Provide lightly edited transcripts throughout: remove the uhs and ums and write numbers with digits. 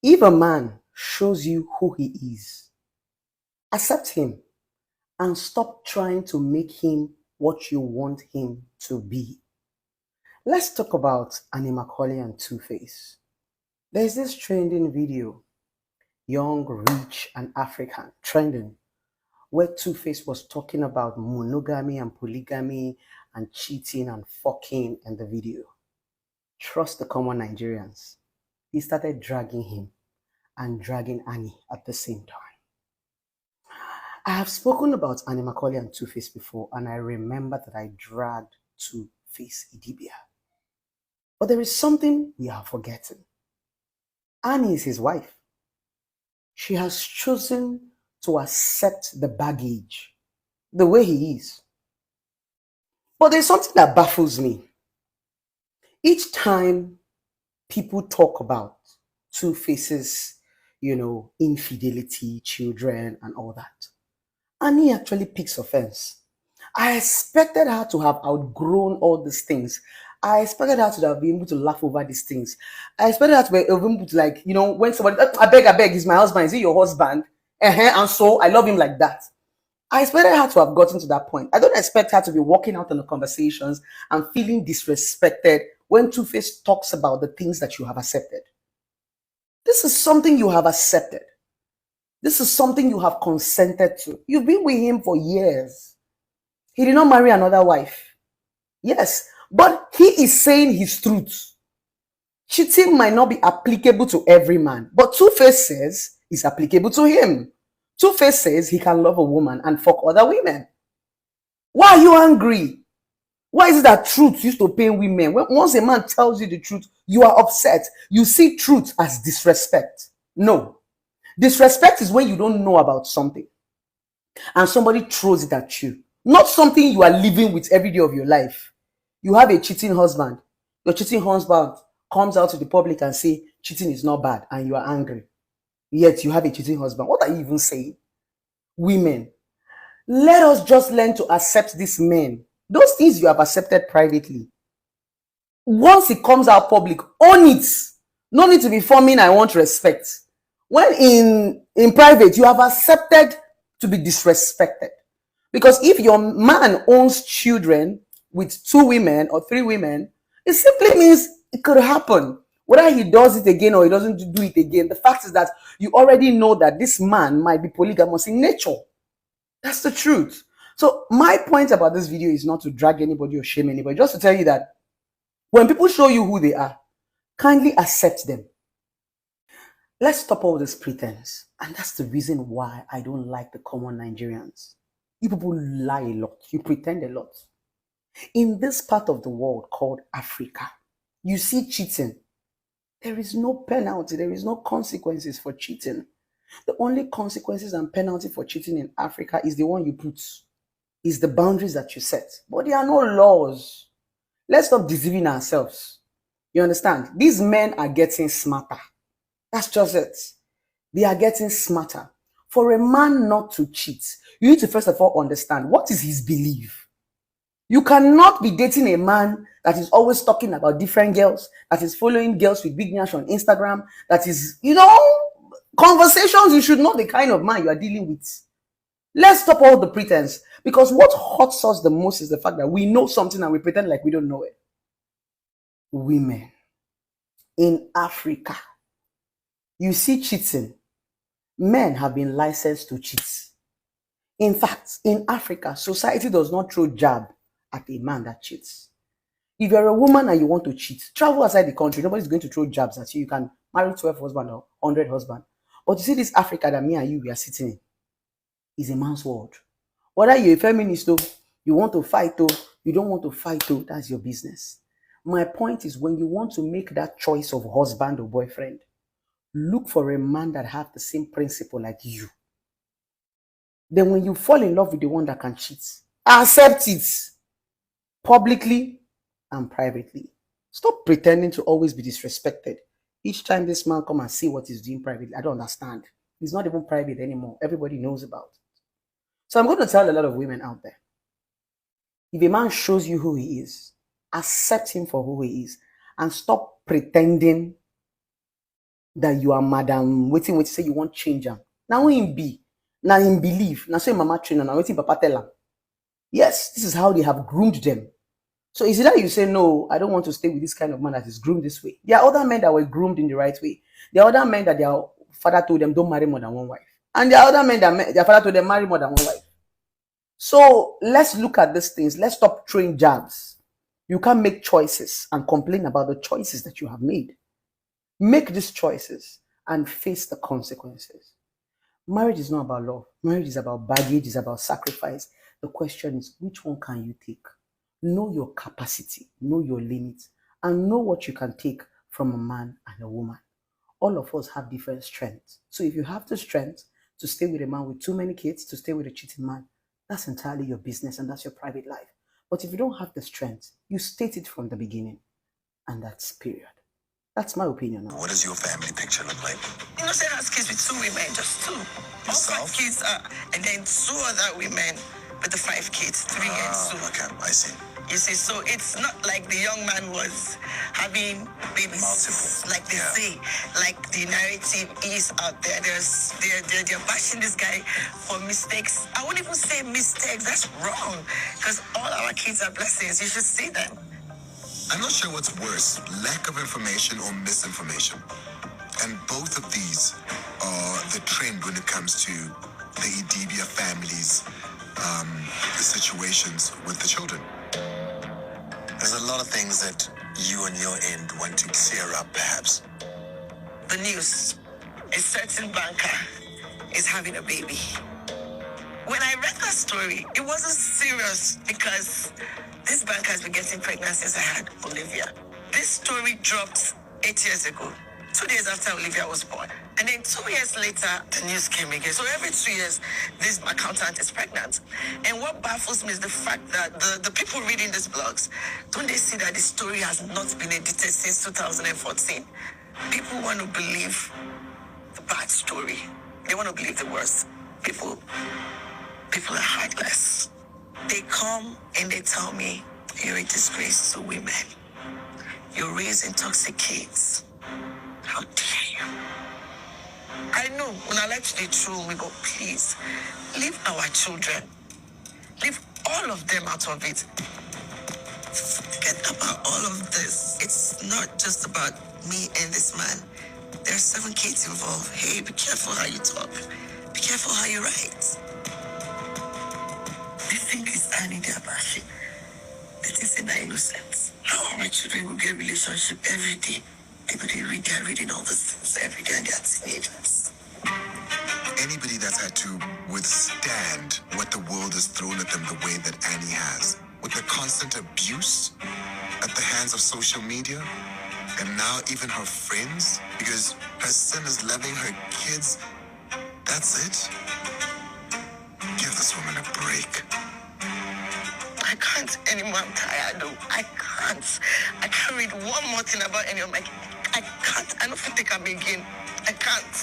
If a man shows you who he is, accept him and stop trying to make him what you want him to be. Let's talk about Annie Macaulay and Two-Face. There's this trending video, young, rich, and African, trending, where Two-Face was talking about monogamy and polygamy and cheating and fucking in the video. Trust the common Nigerians. He started dragging him and dragging Annie at the same time. I have spoken about Annie Macaulay and Two-Face before, and I remember that I dragged Two-Face Idibia. But there is something we are forgetting. Annie is his wife. She has chosen to accept the baggage the way he is. But there's something that baffles me. Each time people talk about Two-Face's, infidelity, children, and all that, Annie actually picks offense. I expected her to have outgrown all these things. I expected her to have been able to laugh over these things. I expected her to be able to, when somebody, I beg, he's my husband. Is he your husband? And so I love him like that. I expected her to have gotten to that point. I don't expect her to be walking out in the conversations and feeling disrespected when Two-Face talks about the things that you have accepted. This is something you have accepted. This is something you have consented to. You've been with him for years. He did not marry another wife. Yes, but he is saying his truth. Cheating might not be applicable to every man, but Two-Face says it's applicable to him. Two-Face says he can love a woman and fuck other women. Why are you angry? Why is it that truth used to pain women? Once a man tells you the truth, you are upset. You see truth as disrespect. No. Disrespect is when you don't know about something and somebody throws it at you. Not something you are living with every day of your life. You have a cheating husband. Your cheating husband comes out to the public and say cheating is not bad, and you are angry. Yet you have a cheating husband. What are you even saying? Women, let us just learn to accept these men. Those things you have accepted privately, once it comes out public, own it. No need to be forming I want respect. When in private, you have accepted to be disrespected. Because if your man owns children with 2 women or 3 women, it simply means it could happen. Whether he does it again or he doesn't do it again, the fact is that you already know that this man might be polygamous in nature. That's the truth. So my point about this video is not to drag anybody or shame anybody, just to tell you that when people show you who they are, kindly accept them. Let's stop all this pretense. And that's the reason why I don't like the common Nigerians. You people lie a lot. You pretend a lot. In this part of the world called Africa, you see cheating. There is no penalty. There is no consequences for cheating. The only consequences and penalty for cheating in Africa is the one you put. Is the boundaries that you set. But there are no laws. Let's stop deceiving ourselves. You understand? These men are getting smarter. That's just it. They are getting smarter. For a man not to cheat, you need to first of all understand what is his belief. You cannot be dating a man that is always talking about different girls, that is following girls with big nash on Instagram, that is, conversations. You should know the kind of man you are dealing with. Let's stop all the pretense, because what hurts us the most is the fact that we know something and we pretend like we don't know it. Women in Africa, you see cheating. Men have been licensed to cheat. In fact, in Africa, society does not throw jab at a man that cheats. If you're a woman and you want to cheat, travel outside the country. Nobody's going to throw jabs at you. You can marry 12 husbands or 100 husbands. But you see this Africa that me and you, we are sitting in, is a man's world. Whether you're a feminist, though, you want to fight, though, you don't want to fight, though, that's your business. My point is, when you want to make that choice of husband or boyfriend, look for a man that has the same principle like you. Then when you fall in love with the one that can cheat, accept it publicly and privately. Stop pretending to always be disrespected. Each time this man come and see what he's doing privately, I don't understand. It's not even private anymore. Everybody knows about it. So I'm going to tell a lot of women out there, if a man shows you who he is, accept him for who he is and stop pretending that you are madam waiting say you want change am. Now him be, now him believe, now say mama train now waiting papa tell am. Yes, this is how they have groomed them. So is it that you say, no, I don't want to stay with this kind of man that is groomed this way? There are other men that were groomed in the right way. There are other men that their father told them don't marry more than one wife. And there are other men that their father told them marry more than one wife. So let's look at these things. Let's stop throwing jabs. You can't make choices and complain about the choices that you have made. Make these choices and face the consequences. Marriage is not about love. Marriage is about baggage, it's about sacrifice. The question is, which one can you take? Know your capacity, know your limits, and know what you can take from a man and a woman. All of us have different strengths. So if you have the strength to stay with a man with too many kids, to stay with a cheating man, that's entirely your business and that's your private life. But if you don't have the strength, you state it from the beginning. And that's period. That's my opinion. What does your family picture look like? You know, Sarah has kids with 2 women, just 2. All 5 kids, and then 2 other women with the 5 kids, 3 and 2. Okay, I see. You see, so it's not like the young man was having babies, multiple, like they say, like the narrative is out there. They're bashing this guy for mistakes. I wouldn't even say mistakes. That's wrong, because all our kids are blessings. You should see them. I'm not sure what's worse, lack of information or misinformation. And both of these are the trend when it comes to the Idibia families, the situations with the children. There's a lot of things that you on your end want to clear up, perhaps. The news, a certain banker is having a baby. When I read that story, it wasn't serious because this banker has been getting pregnant since I had Olivia. This story dropped 8 years ago, 2 days after Olivia was born. And then 2 years later, the news came again. So every 2 years, this accountant is pregnant. And what baffles me is the fact that the people reading these blogs, don't they see that the story has not been edited since 2014? People want to believe the bad story. They want to believe the worst. People are heartless. They come and they tell me, you're a disgrace to women. You're raising toxic kids. How dare you? I know, when I like to be true, we go, please, leave our children. Leave all of them out of it. Forget about all of this. It's not just about me and this man. There are 7 kids involved. Hey, be careful how you talk. Be careful how you write. They think it's Annie Diabashi. They think they're innocent. How my children will get relationship every day? They're reading all these things every day and they're teenagers. Anybody that's had to withstand what the world has thrown at them the way that Annie has, with the constant abuse at the hands of social media, and now even her friends, because her son is loving her kids, that's it? Give this woman a break. I can't anymore. I'm tired though. I can't read one more thing about any of my... I can't. I don't think I'm again. I can't.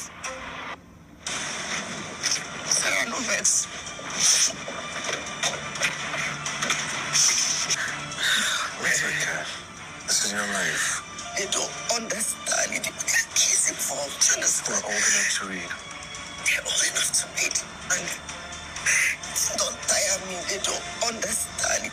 Sarah, no vex. It's okay. This is your life. They don't understand it. There are kids involved. Do you understand? We're old enough to read. They're old enough to read. And don't tire me. They don't understand it.